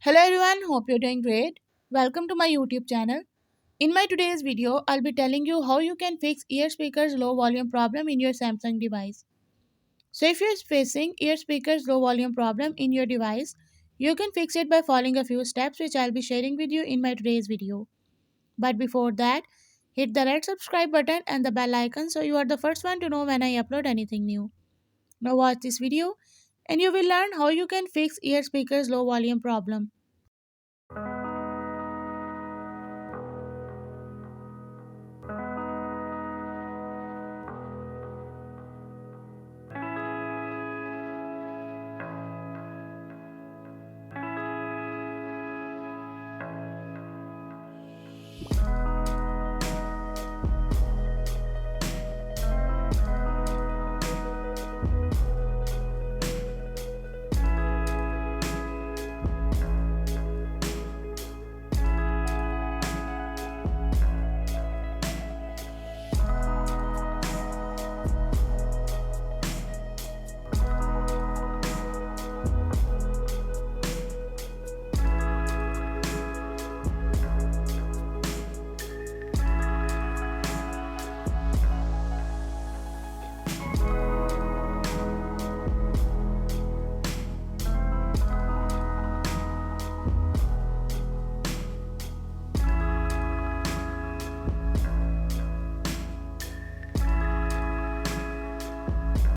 Hello everyone, hope you're doing great. Welcome to my YouTube channel. In my today's video, I'll be telling you how you can fix ear speakers low volume problem in your Samsung device. So if you're facing ear speakers low volume problem in your device, you can fix it by following a few steps which I'll be sharing with you in my today's video. But before that, hit the red subscribe button and the bell icon so you are the first one to know when I upload anything new. Now watch this video and you will learn how you can fix ear speakers low volume problem.